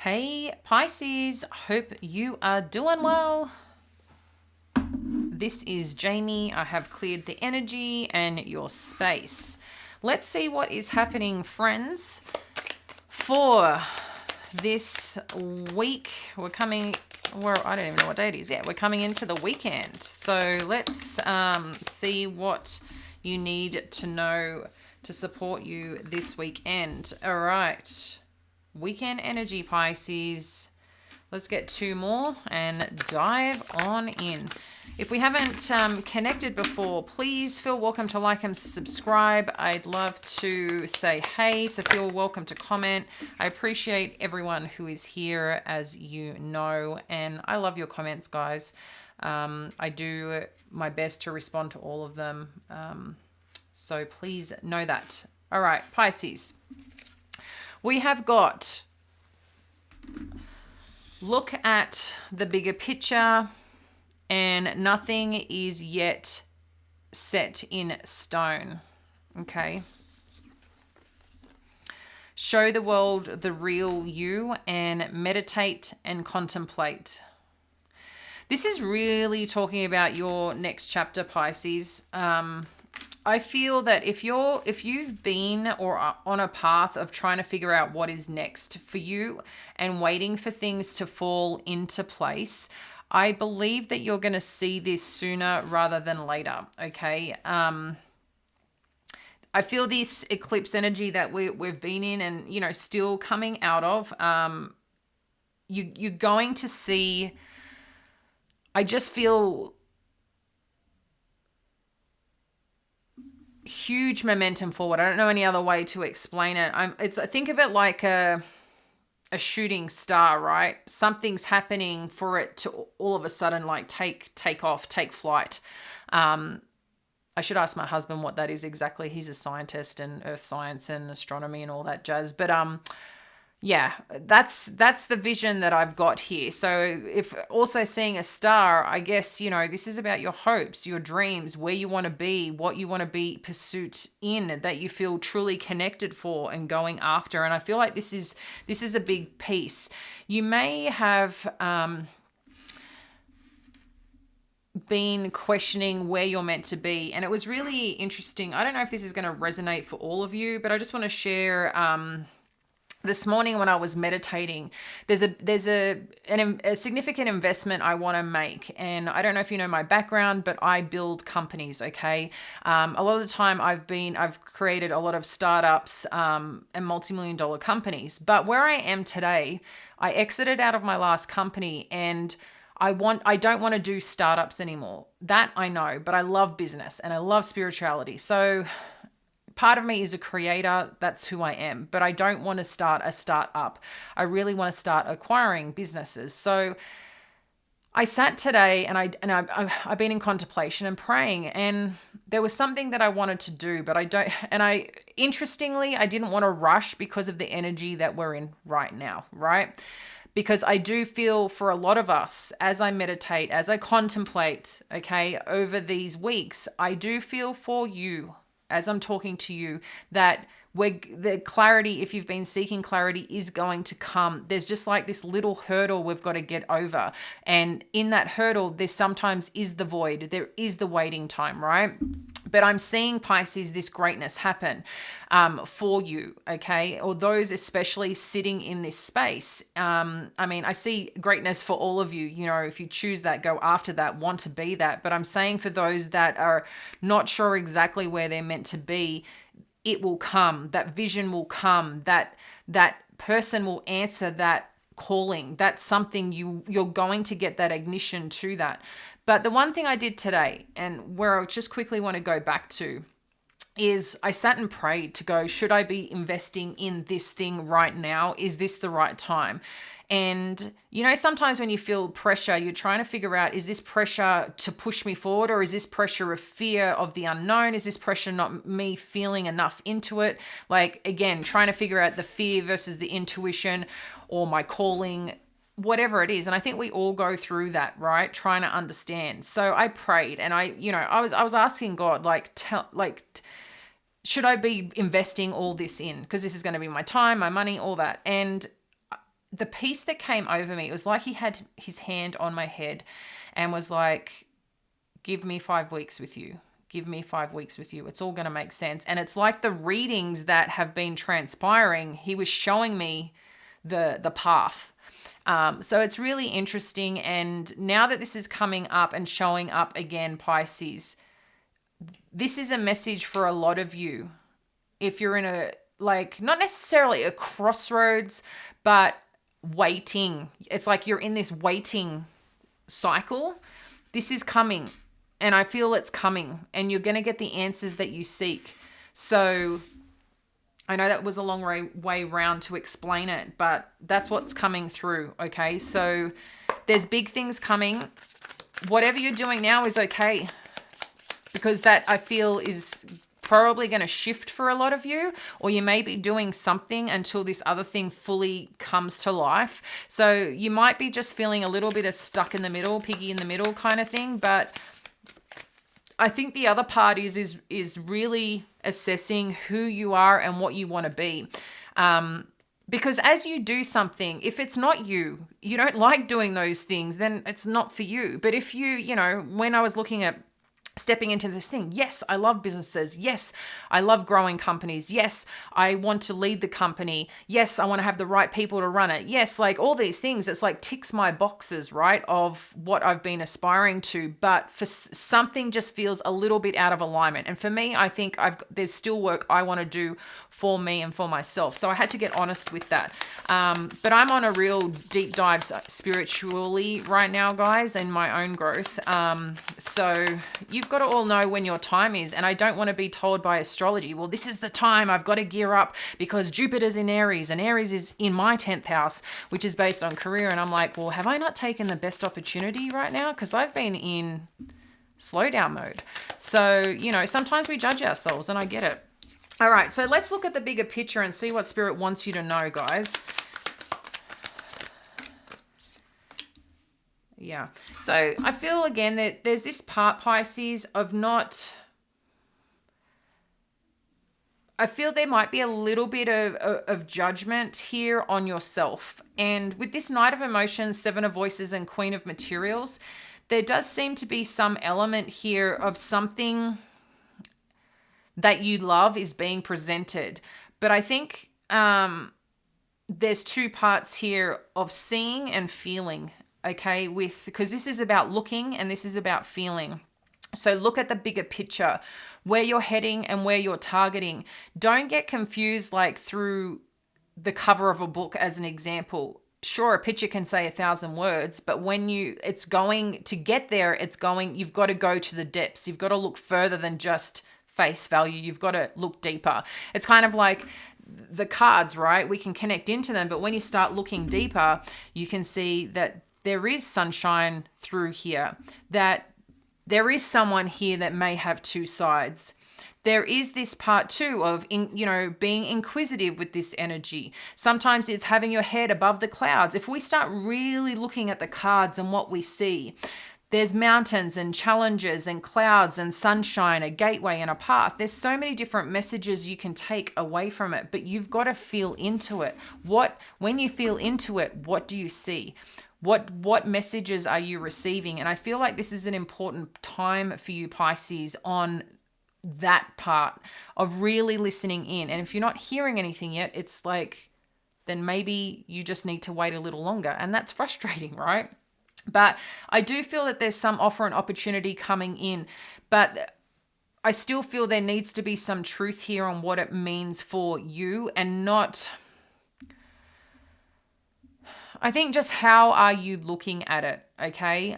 Hey Pisces, hope you are doing well. This is Jamie. I have cleared the energy and your space. Let's see what is happening, friends, for this week. I don't even know what day it is. Yeah, we're coming into the weekend. So let's see what you need to know to support you this weekend. All right. Weekend energy, Pisces. Let's get two more and dive on in. If we haven't connected before, please feel welcome to like and subscribe. I'd love to say hey, so feel welcome to comment. I appreciate everyone who is here, as you know, and I love your comments, guys. I do my best to respond to all of them, so please know that. All right, Pisces. We have got, look at the bigger picture, and nothing is yet set in stone. Okay. Show the world the real you and meditate and contemplate. This is really talking about your next chapter, Pisces. I feel that if you've been or are on a path of trying to figure out what is next for you and waiting for things to fall into place, I believe that you're going to see this sooner rather than later. Okay. I feel this eclipse energy that we've been in and, still coming out of, you're going to see, I just feel huge momentum forward. I don't know any other way to explain it. I think of it like a shooting star, right? Something's happening for it to all of a sudden like take off, take flight. I should ask my husband what that is exactly. He's a scientist and earth science and astronomy and all that jazz. But yeah, that's the vision that I've got here. So if also seeing a star, I guess, this is about your hopes, your dreams, where you want to be, what you want to be pursuit in, that you feel truly connected for and going after. And I feel like this is a big piece. You may have been questioning where you're meant to be. And it was really interesting. I don't know if this is going to resonate for all of you, but I just want to share this morning when I was meditating, there's a significant investment I want to make. And I don't know if you know my background, but I build companies. Okay. A lot of the time I've created a lot of startups, and multi-million-dollar companies, but where I am today, I exited out of my last company and I don't want to do startups anymore. That I know, but I love business and I love spirituality. So part of me is a creator. That's who I am, but I don't want to start a startup. I really want to start acquiring businesses. So I sat today and I've been in contemplation and praying, and there was something that I wanted to do, but interestingly, I didn't want to rush because of the energy that we're in right now, right? Because I do feel for a lot of us, as I meditate, as I contemplate, okay, over these weeks, I do feel for you, as I'm talking to you, that the clarity, if you've been seeking clarity, is going to come. There's just like this little hurdle we've got to get over. And in that hurdle, there sometimes is the void. There is the waiting time, right? But I'm seeing, Pisces, this greatness happen for you, okay? Or those especially sitting in this space. I see greatness for all of you. If you choose that, go after that, want to be that. But I'm saying for those that are not sure exactly where they're meant to be, it will come. That vision will come. That person will answer that calling. That's something you're going to get that ignition to that. But the one thing I did today, and where I just quickly want to go back to, is I sat and prayed to go, should I be investing in this thing right now? Is this the right time? And, sometimes when you feel pressure, you're trying to figure out, is this pressure to push me forward, or is this pressure of fear of the unknown? Is this pressure not me feeling enough into it? Like, again, trying to figure out the fear versus the intuition or my calling, whatever it is. And I think we all go through that, right? Trying to understand. So I prayed and I was asking God, should I be investing all this in? Because this is going to be my time, my money, all that. And the peace that came over me, it was like he had his hand on my head and was like, give me 5 weeks with you. Give me 5 weeks with you. It's all going to make sense. And it's like the readings that have been transpiring, he was showing me the path. So it's really interesting. And now that this is coming up and showing up again, Pisces, this is a message for a lot of you. If you're in a, like, not necessarily a crossroads, but waiting. It's like you're in this waiting cycle. This is coming. And I feel it's coming. And you're going to get the answers that you seek. So I know that was a long way round to explain it, but that's what's coming through, okay? So there's big things coming. Whatever you're doing now is okay, because that, I feel, is probably going to shift for a lot of you, or you may be doing something until this other thing fully comes to life. So you might be just feeling a little bit of stuck in the middle, piggy in the middle kind of thing, but I think the other part is really assessing who you are and what you want to be. Because as you do something, if it's not you, you don't like doing those things, then it's not for you. But if you know, when I was looking at stepping into this thing, yes, I love businesses. Yes, I love growing companies. Yes, I want to lead the company. Yes, I want to have the right people to run it. Yes, like all these things, it's like ticks my boxes, right, of what I've been aspiring to. But for something just feels a little bit out of alignment. And for me, I think there's still work I want to do for me and for myself. So I had to get honest with that. But I'm on a real deep dive spiritually right now, guys, in my own growth. So you've got to all know when your time is. And I don't want to be told by astrology, well, this is the time I've got to gear up because Jupiter's in Aries and Aries is in my 10th house, which is based on career. And I'm like, well, have I not taken the best opportunity right now? Because I've been in slow down mode. So, you know, sometimes we judge ourselves, and I get it. All right, so let's look at the bigger picture and see what Spirit wants you to know, guys. Yeah. So I feel, again, that there's this part, Pisces, of not... I feel there might be a little bit of judgment here on yourself. And with this Knight of Emotions, Seven of Voices, and Queen of Materials, there does seem to be some element here of something that you love is being presented. But I think there's two parts here of seeing and feeling, okay? Because this is about looking and this is about feeling. So look at the bigger picture, where you're heading and where you're targeting. Don't get confused like through the cover of a book as an example. Sure, a picture can say 1,000 words, but when it's going to get there, you've got to go to the depths. You've got to look further than just face value. You've got to look deeper. It's kind of like the cards, right? We can connect into them, but when you start looking deeper, you can see that there is sunshine through here, that there is someone here that may have two sides. There is this part too of, being inquisitive with this energy. Sometimes it's having your head above the clouds. If we start really looking at the cards and what we see, there's mountains and challenges and clouds and sunshine, a gateway and a path. There's so many different messages you can take away from it, but you've got to feel into it. When you feel into it, what do you see? What messages are you receiving? And I feel like this is an important time for you, Pisces, on that part of really listening in. And if you're not hearing anything yet, it's like, then maybe you just need to wait a little longer. And that's frustrating, right? But I do feel that there's some offer and opportunity coming in, but I still feel there needs to be some truth here on what it means for you, and not, I think, just how are you looking at it, okay?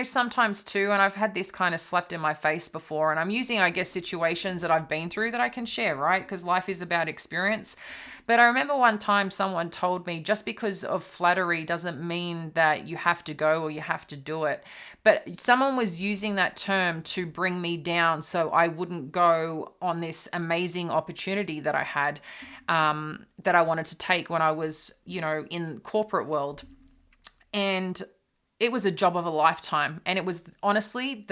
Sometimes too, and I've had this kind of slapped in my face before, and I'm using, I guess, situations that I've been through that I can share, right? Because life is about experience. But I remember one time someone told me, just because of flattery doesn't mean that you have to go or you have to do it. But someone was using that term to bring me down so I wouldn't go on this amazing opportunity that I had, that I wanted to take when I was, in corporate world. And it was a job of a lifetime. And it was honestly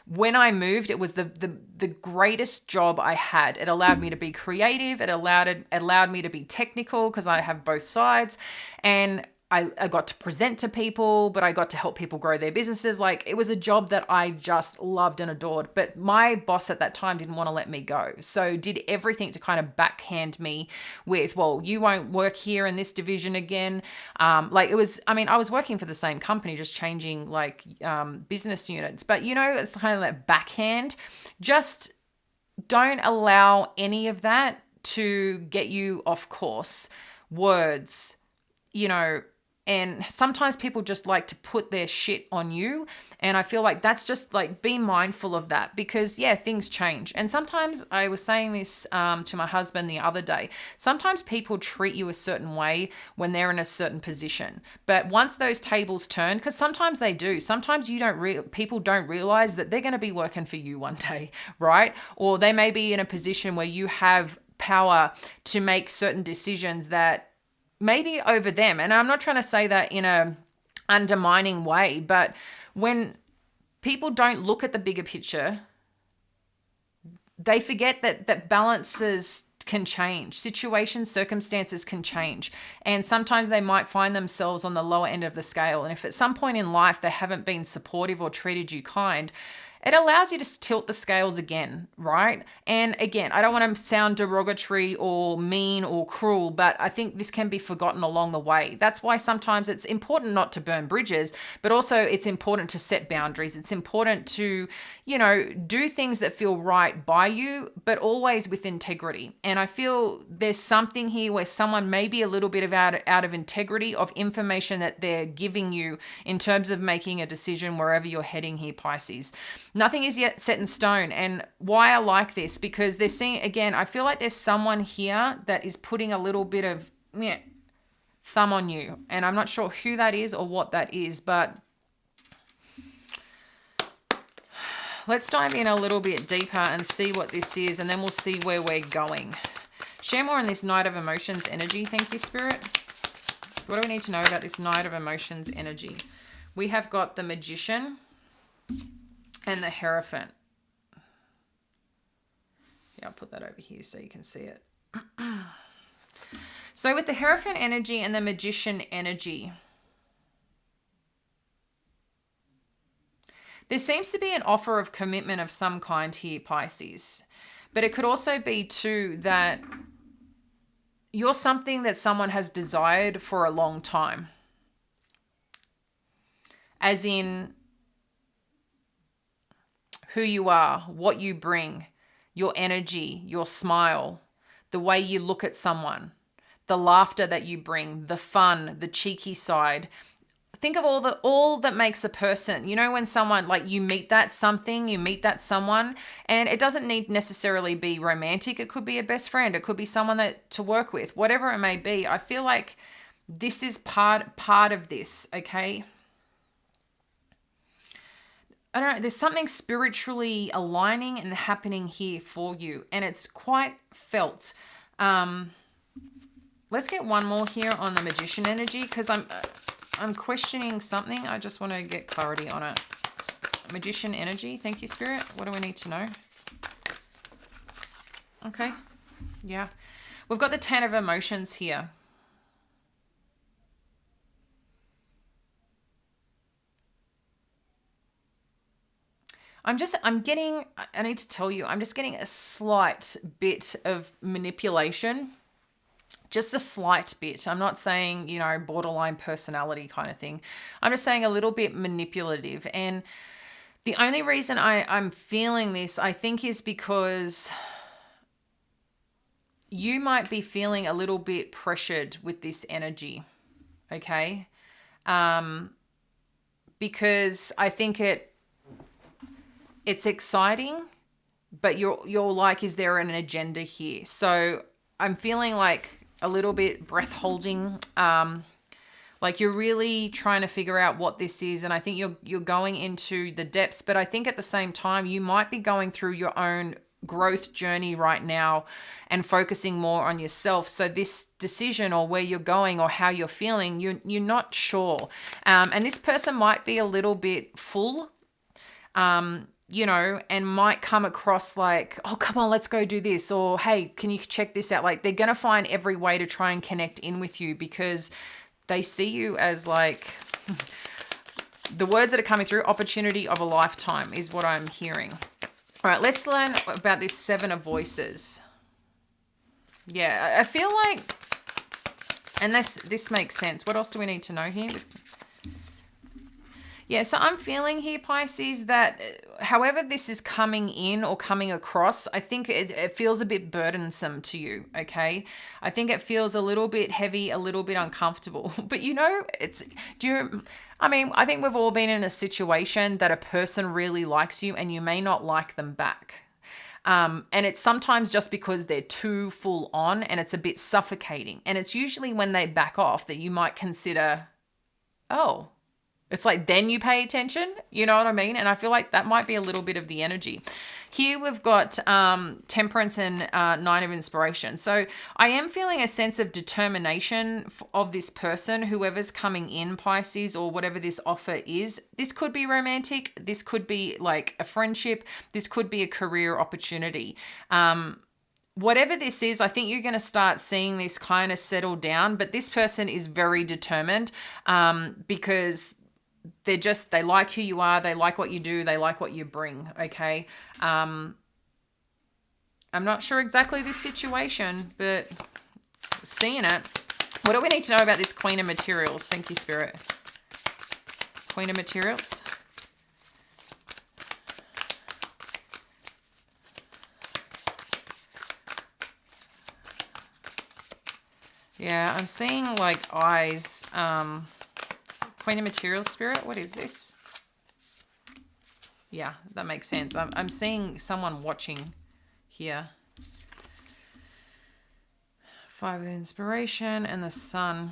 when I moved, it was the greatest job I had. It allowed me to be creative. It allowed me to be technical because I have both sides. And I got to present to people, but I got to help people grow their businesses. Like, it was a job that I just loved and adored. But my boss at that time didn't want to let me go. So did everything to kind of backhand me with, well, you won't work here in this division again. Like, it was, I mean, I was working for the same company, just changing like business units. But, it's kind of that backhand. Just don't allow any of that to get you off course. Words, and sometimes people just like to put their shit on you. And I feel like that's just like, be mindful of that, because things change. And sometimes, I was saying this to my husband the other day, sometimes people treat you a certain way when they're in a certain position. But once those tables turn, because sometimes they do, sometimes people don't realize that they're going to be working for you one day, right? Or they may be in a position where you have power to make certain decisions that maybe over them. And I'm not trying to say that in a undermining way, but when people don't look at the bigger picture, they forget that balances can change. Situations, circumstances can change. And sometimes they might find themselves on the lower end of the scale. And if at some point in life they haven't been supportive or treated you kind, it allows you to tilt the scales again, right? And again, I don't want to sound derogatory or mean or cruel, but I think this can be forgotten along the way. That's why sometimes it's important not to burn bridges, but also it's important to set boundaries. It's important to, do things that feel right by you, but always with integrity. And I feel there's something here where someone may be a little bit out of integrity of information that they're giving you in terms of making a decision wherever you're heading here, Pisces. Nothing is yet set in stone. And why I like this, because they're seeing, again, I feel like there's someone here that is putting a little bit of thumb on you. And I'm not sure who that is or what that is, but let's dive in a little bit deeper and see what this is, and then we'll see where we're going. Share more on this Knight of Emotions energy. Thank you, Spirit. What do we need to know about this Knight of Emotions energy? We have got the Magician and the Hierophant. Yeah, I'll put that over here so you can see it. So with the Hierophant energy and the Magician energy, there seems to be an offer of commitment of some kind here, Pisces. But it could also be too that you're something that someone has desired for a long time. As in who you are, what you bring, your energy, your smile, the way you look at someone, the laughter that you bring, the fun, the cheeky side. Think of all that makes a person. When someone, like, you meet that someone, and it doesn't need necessarily be romantic. It could be a best friend. It could be someone to work with, whatever it may be. I feel like this is part of this, okay? I don't know, there's something spiritually aligning and happening here for you, and it's quite felt. Let's get one more here on the Magician energy, because I'm questioning something. I just want to get clarity on it. Magician energy. Thank you, Spirit. What do we need to know? Okay. Yeah. We've got the 10 of Emotions here. I need to tell you, I'm just getting a slight bit of manipulation. Just a slight bit. I'm not saying, borderline personality kind of thing. I'm just saying a little bit manipulative. And the only reason I'm feeling this, I think, is because you might be feeling a little bit pressured with this energy. Okay? Because I think it's exciting, but you're like, is there an agenda here? So I'm feeling like a little bit breath holding, like you're really trying to figure out what this is. And I think you're going into the depths, but I think at the same time, you might be going through your own growth journey right now and focusing more on yourself. So this decision or where you're going or how you're feeling, you're not sure. And this person might be a little bit full, and might come across like, oh, come on, let's go do this. Or, hey, can you check this out? Like, they're going to find every way to try and connect in with you because they see you as like, the words that are coming through, opportunity of a lifetime is what I'm hearing. All right, let's learn about this Seven of Voices. Yeah, I feel like, and this makes sense. What else do we need to know here? Yeah, so I'm feeling here, Pisces, that however this is coming in or coming across, I think it feels a bit burdensome to you, okay? I think it feels a little bit heavy, a little bit uncomfortable. But I think we've all been in a situation that a person really likes you and you may not like them back. And it's sometimes just because they're too full on and it's a bit suffocating. And it's usually when they back off that you might consider, oh, it's like then you pay attention, you know what I mean? And I feel like that might be a little bit of the energy. Here we've got Temperance and Nine of Inspiration. So I am feeling a sense of determination of this person, whoever's coming in, Pisces, or whatever this offer is. This could be romantic. This could be like a friendship. This could be a career opportunity. Whatever this is, I think you're going to start seeing this kind of settle down. But this person is very determined because they like who you are. They like what you do. They like what you bring. Okay. I'm not sure exactly this situation, but seeing it. What do we need to know about this Queen of Materials? Thank you, Spirit. Queen of Materials. Yeah, I'm seeing like eyes. Queen of Materials, Spirit, what is this? Yeah, that makes sense. I'm seeing someone watching here. Five of Inspiration and the Sun.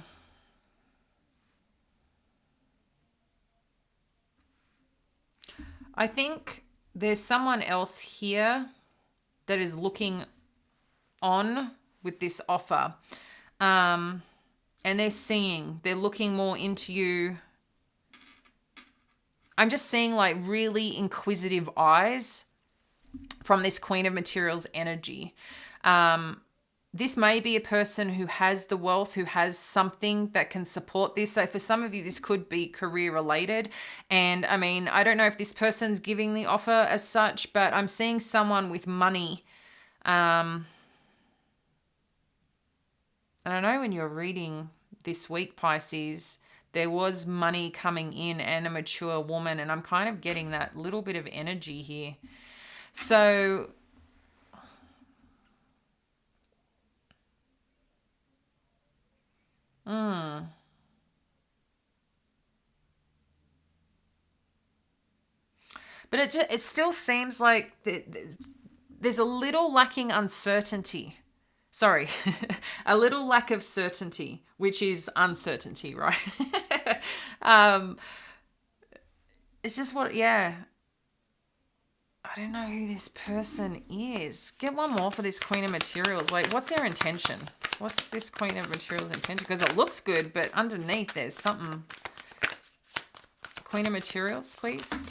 I think there's someone else here that is looking on with this offer. And they're looking more into you. I'm just seeing like really inquisitive eyes from this Queen of Materials energy. This may be a person who has the wealth, who has something that can support this. So for some of you, this could be career related. And I mean, I don't know if this person's giving the offer as such, but I'm seeing someone with money. And I know when you're reading this week, Pisces, there was money coming in and a mature woman, and I'm kind of getting that little bit of energy here. So but it still seems like there's a little lacking uncertainty. Sorry, a little lack of certainty, which is uncertainty, right? It's just yeah. I don't know who this person is. Get one more for this Queen of Materials. Like, what's their intention? What's this Queen of Materials intention? Because it looks good, but underneath there's something. Queen of Materials, please.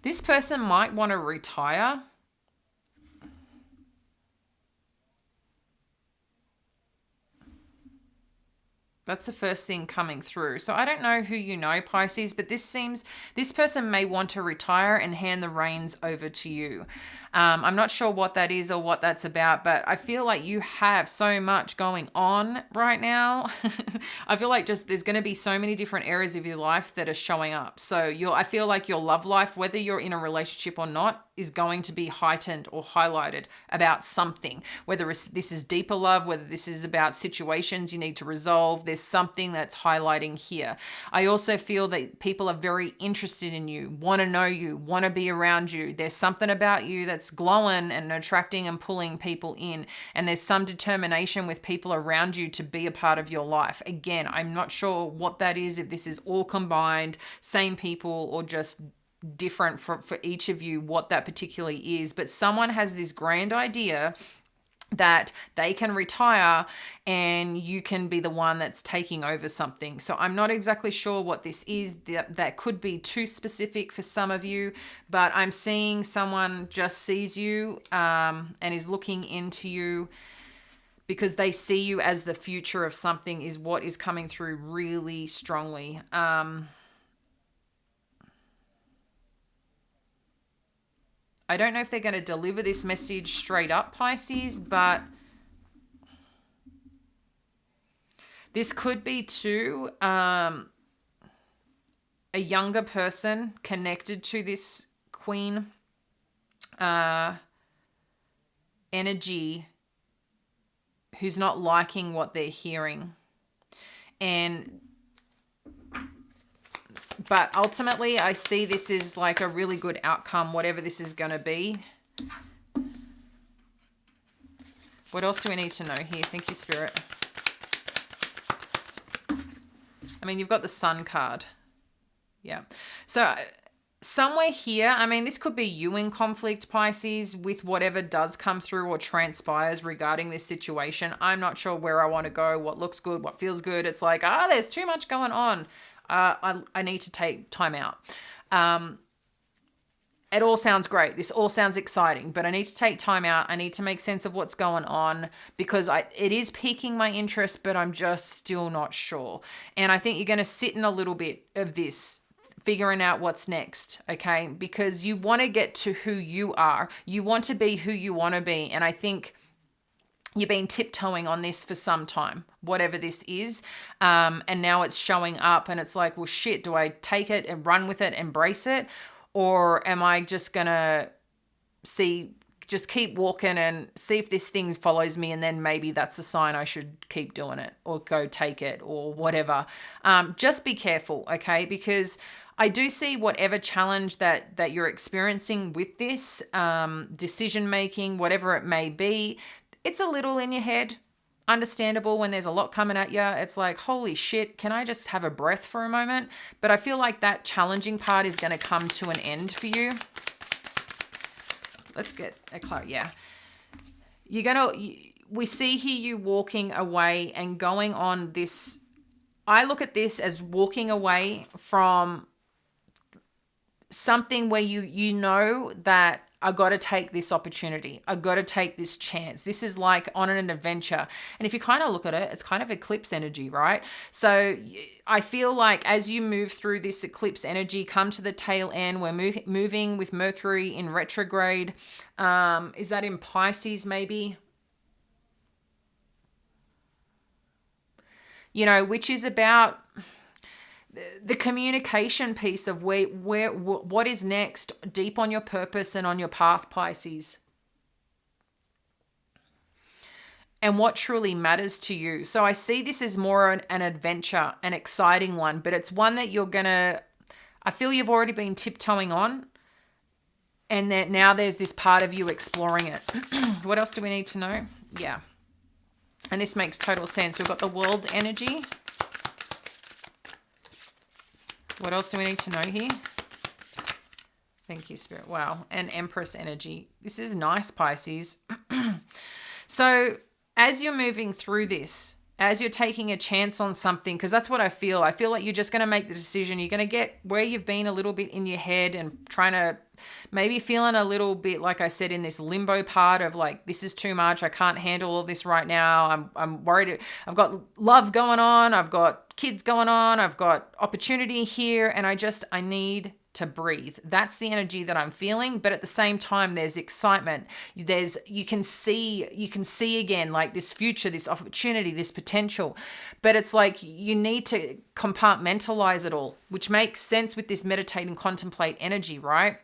This person might want to retire. That's the first thing coming through. So I don't know who you know, Pisces, but this person may want to retire and hand the reins over to you. I'm not sure what that is or what that's about, but I feel like you have so much going on right now. I feel like there's going to be so many different areas of your life that are showing up. So I feel like your love life, whether you're in a relationship or not, is going to be heightened or highlighted about something, whether this is deeper love, whether this is about situations you need to resolve. there's something that's highlighting here. I also feel that people are very interested in you, want to know you, want to be around you. There's something about you that's glowing and attracting and pulling people in. And there's some determination with people around you to be a part of your life. Again, I'm not sure what that is, if this is all combined, same people, or just different for each of you, what that particularly is. But someone has this grand idea that they can retire and you can be the one that's taking over something. So I'm not exactly sure what this is. That could be too specific for some of you, but I'm seeing someone just sees you and is looking into you because they see you as the future of something, is what is coming through really strongly. I don't know if they're going to deliver this message straight up, Pisces, but this could be too a younger person connected to this queen energy who's not liking what they're hearing. But ultimately, I see this is like a really good outcome, whatever this is going to be. What else do we need to know here? Thank you, Spirit. I mean, you've got the Sun card. Yeah. So somewhere here, I mean, this could be you in conflict, Pisces, with whatever does come through or transpires regarding this situation. I'm not sure where I want to go, what looks good, what feels good. It's like, there's too much going on. I need to take time out. It all sounds great. This all sounds exciting, but I need to take time out. I need to make sense of what's going on because it is piquing my interest, but I'm just still not sure. And I think you're going to sit in a little bit of this, figuring out what's next, okay? Because you want to get to who you are. You want to be who you want to be. And I think you've been tiptoeing on this for some time, whatever this is. And now it's showing up and it's like, well, shit, do I take it and run with it, embrace it? Or am I just going to just keep walking and see if this thing follows me, and then maybe that's a sign I should keep doing it or go take it or whatever. Just be careful, okay? Because I do see whatever challenge that you're experiencing with this decision-making, whatever it may be, it's a little in your head. Understandable when there's a lot coming at you. It's like, holy shit, can I just have a breath for a moment? But I feel like that challenging part is going to come to an end for you. Let's get a clarity. Yeah. We see here you walking away and going on this. I look at this as walking away from something where you know that I got to take this opportunity. I got to take this chance. This is like on an adventure. And if you kind of look at it, it's kind of eclipse energy, right? So I feel like as you move through this eclipse energy, come to the tail end, we're moving with Mercury in retrograde. Is that in Pisces maybe? Which is about the communication piece of what is next, deep on your purpose and on your path, Pisces, and what truly matters to you. So I see this as more an adventure, an exciting one, but it's one that I feel you've already been tiptoeing on, and that now there's this part of you exploring it. What else do we need to know? Yeah. And this makes total sense. We've got the World energy. What else do we need to know here? Thank you, Spirit. Wow. And Empress energy. This is nice, Pisces. So as you're moving through this, as you're taking a chance on something, because that's what I feel like you're just going to make the decision. You're going to get where you've been a little bit in your head and trying to maybe feeling a little bit, like I said, in this limbo part of like, this is too much. I can't handle all this right now. I'm worried. I've got love going on. I've got kids going on. I've got opportunity here. And I need to breathe. That's the energy that I'm feeling. But at the same time, there's excitement. You can see again, like this future, this opportunity, this potential. But it's like you need to compartmentalize it all, which makes sense with this meditate and contemplate energy, right?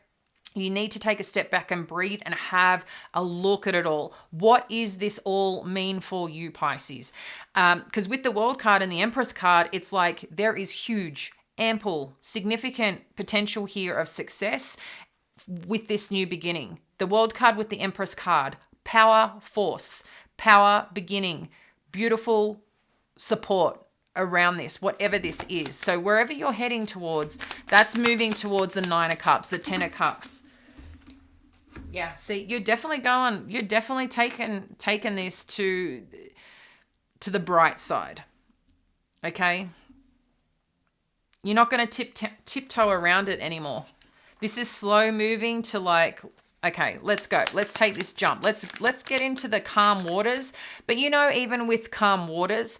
You need to take a step back and breathe and have a look at it all. What is this all mean for you, Pisces? Because with the World card and the Empress card, it's like there is huge, ample, significant potential here of success with this new beginning. The World card with the Empress card, power, force, power, beginning, beautiful support around this, whatever this is. So wherever you're heading towards, that's moving towards the Nine of Cups, the Ten of Cups. Yeah, see, you're definitely taking this to the bright side. Okay? You're not going to tiptoe around it anymore. This is slow moving to like, okay, let's go. Let's take this jump. Let's get into the calm waters. But even with calm waters,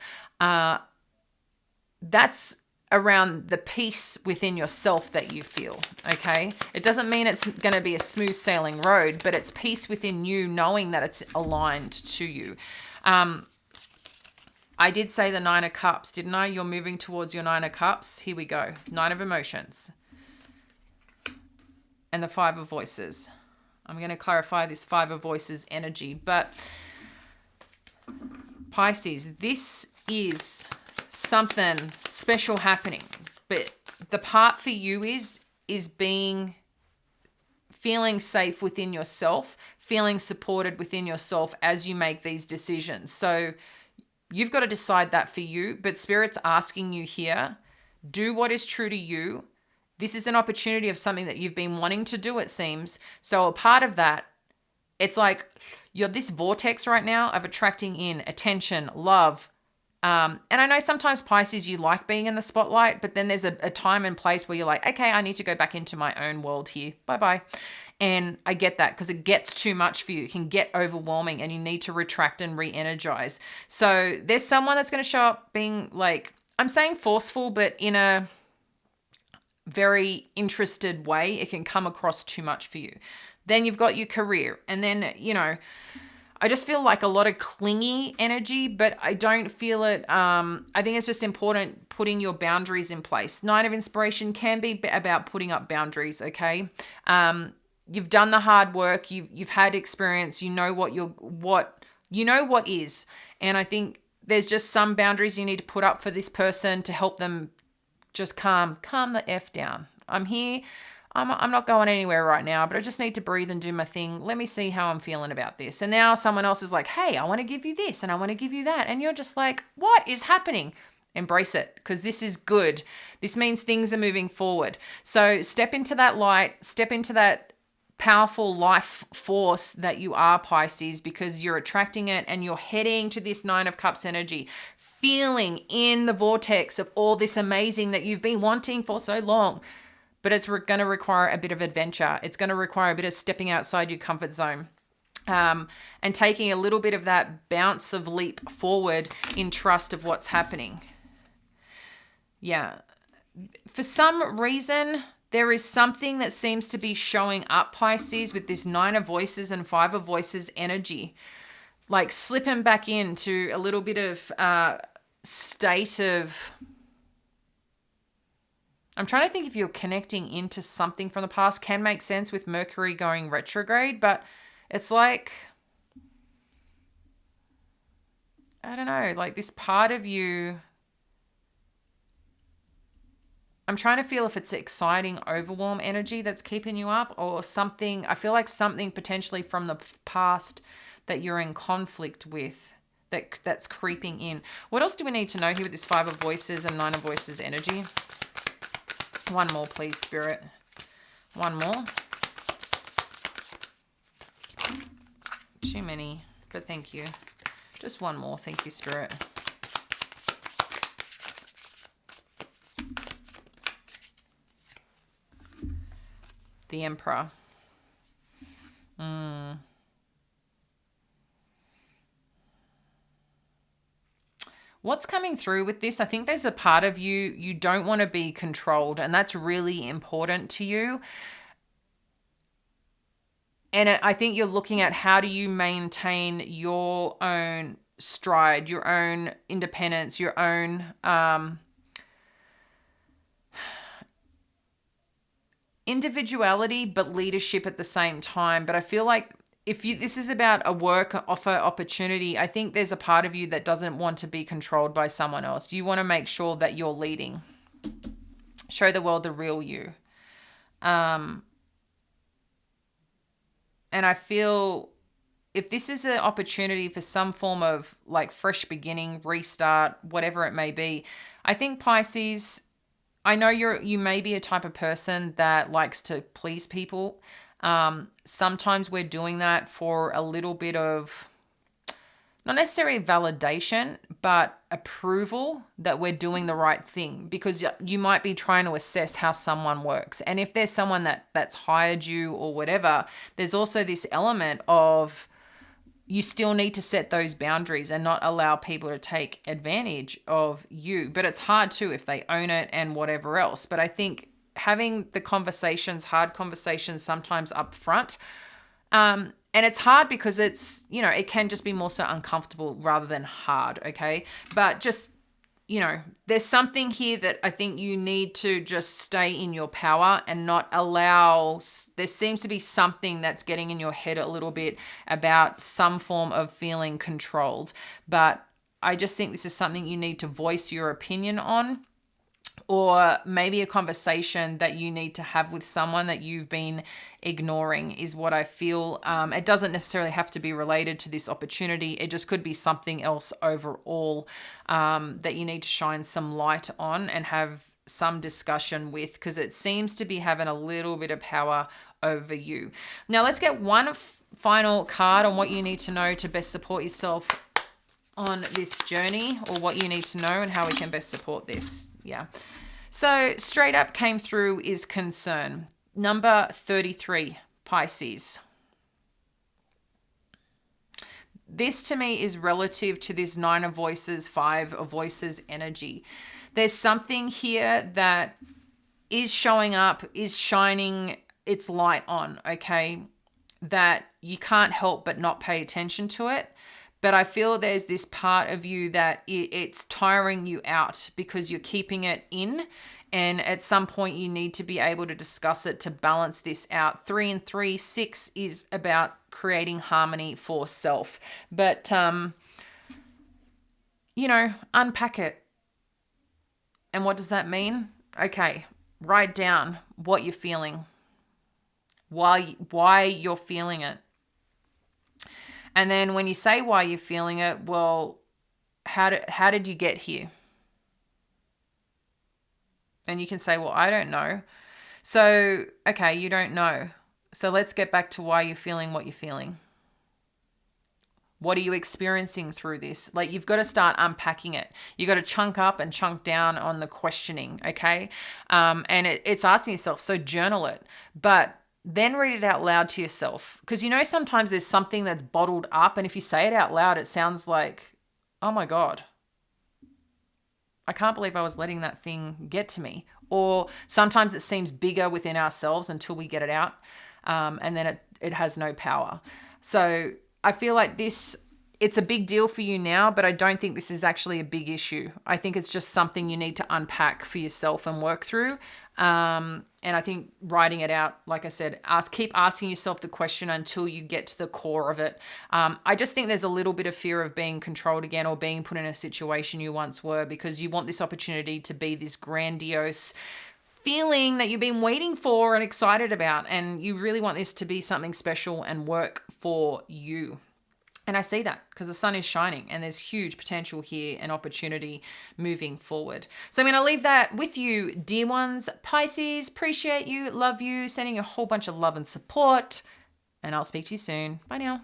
that's around the peace within yourself that you feel, okay? It doesn't mean it's going to be a smooth sailing road, but it's peace within you knowing that it's aligned to you. I did say the Nine of Cups, didn't I? You're moving towards your Nine of Cups. Here we go. Nine of Emotions. And the Five of Voices. I'm going to clarify this Five of Voices energy, but Pisces, this is something special happening, but the part for you is feeling safe within yourself, feeling supported within yourself as you make these decisions. So you've got to decide that for you, but Spirit's asking you here, do what is true to you. This is an opportunity of something that you've been wanting to do, it seems. So a part of that, it's like you're this vortex right now of attracting in attention, love. And I know sometimes Pisces, you like being in the spotlight, but then there's a time and place where you're like, okay, I need to go back into my own world here. Bye-bye. And I get that because it gets too much for you. It can get overwhelming and you need to retract and re-energize. So there's someone that's going to show up being like, I'm saying forceful, but in a very interested way. It can come across too much for you. Then you've got your career. And then, I just feel like a lot of clingy energy, but I don't feel it. I think it's just important putting your boundaries in place. Nine of Inspiration can be about putting up boundaries, okay? You've done the hard work. You've had experience. You know what is. And I think there's just some boundaries you need to put up for this person to help them just calm the F down. I'm here. I'm not going anywhere right now, but I just need to breathe and do my thing. Let me see how I'm feeling about this. And now someone else is like, hey, I want to give you this and I want to give you that. And you're just like, what is happening? Embrace it because this is good. This means things are moving forward. So step into that light, step into that powerful life force that you are, Pisces, because you're attracting it and you're heading to this Nine of Cups energy, feeling in the vortex of all this amazing that you've been wanting for so long. But it's going to require a bit of adventure. It's going to require a bit of stepping outside your comfort zone and taking a little bit of that bounce of leap forward in trust of what's happening. Yeah. For some reason, there is something that seems to be showing up, Pisces, with this Nine of Voices and Five of Voices energy. Like slipping back into a little bit of state of... I'm trying to think if you're connecting into something from the past. Can make sense with Mercury going retrograde, but it's like, I don't know, like this part of you, I'm trying to feel if it's exciting overwhelm energy that's keeping you up or something. I feel like something potentially from the past that you're in conflict with that's creeping in. What else do we need to know here with this Five of Voices and Nine of Voices energy? One more, please, Spirit. One more. Too many, but thank you. Just one more. Thank you, Spirit. The Emperor. What's coming through with this? I think there's a part of you don't want to be controlled, and that's really important to you. And I think you're looking at how do you maintain your own stride, your own independence, your own individuality but leadership at the same time. But I feel like if you this is about a work offer opportunity, I think there's a part of you that doesn't want to be controlled by someone else. You want to make sure that you're leading. Show the world the real you. And I feel if this is an opportunity for some form of like fresh beginning, restart, whatever it may be, I think Pisces, I know you may be a type of person that likes to please people. Sometimes we're doing that for a little bit of not necessarily validation, but approval that we're doing the right thing, because you might be trying to assess how someone works. And if there's someone that's hired you or whatever, there's also this element of you still need to set those boundaries and not allow people to take advantage of you. But it's hard too if they own it and whatever else. But I think having the conversations, hard conversations sometimes up front, and it's hard because it's, it can just be more so uncomfortable rather than hard, okay? But just, there's something here that I think you need to just stay in your power and not allow, there seems to be something that's getting in your head a little bit about some form of feeling controlled. But I just think this is something you need to voice your opinion on, or maybe a conversation that you need to have with someone that you've been ignoring is what I feel. It doesn't necessarily have to be related to this opportunity. It just could be something else overall that you need to shine some light on and have some discussion with, because it seems to be having a little bit of power over you. Now let's get one final card on what you need to know to best support yourself on this journey, or what you need to know and how we can best support this. Yeah. So straight up came through is concern. Number 33, Pisces. This to me is relative to this 9 of voices, 5 of voices energy. There's something here that is showing up, is shining its light on, okay? That you can't help but not pay attention to it. But I feel there's this part of you that it's tiring you out because you're keeping it in. And at some point you need to be able to discuss it to balance this out. 3 and 3, 6 is about creating harmony for self. But, unpack it. And what does that mean? Okay, write down what you're feeling. Why you're feeling it. And then when you say why you're feeling it, well, how did you get here? And you can say, well, I don't know. So, okay, you don't know. So let's get back to why you're feeling what you're feeling. What are you experiencing through this? Like, you've got to start unpacking it. You got to chunk up and chunk down on the questioning, okay? And it's asking yourself, so journal it. But then read it out loud to yourself. Because sometimes there's something that's bottled up, and if you say it out loud, it sounds like, oh my God, I can't believe I was letting that thing get to me. Or sometimes it seems bigger within ourselves until we get it out, and then it has no power. So I feel like it's a big deal for you now, but I don't think this is actually a big issue. I think it's just something you need to unpack for yourself and work through. And I think writing it out, like I said, keep asking yourself the question until you get to the core of it. I just think there's a little bit of fear of being controlled again, or being put in a situation you once were, because you want this opportunity to be this grandiose feeling that you've been waiting for and excited about. And you really want this to be something special and work for you. And I see that because the sun is shining and there's huge potential here and opportunity moving forward. So I'm going to leave that with you, dear ones. Pisces, appreciate you, love you, sending you a whole bunch of love and support. And I'll speak to you soon. Bye now.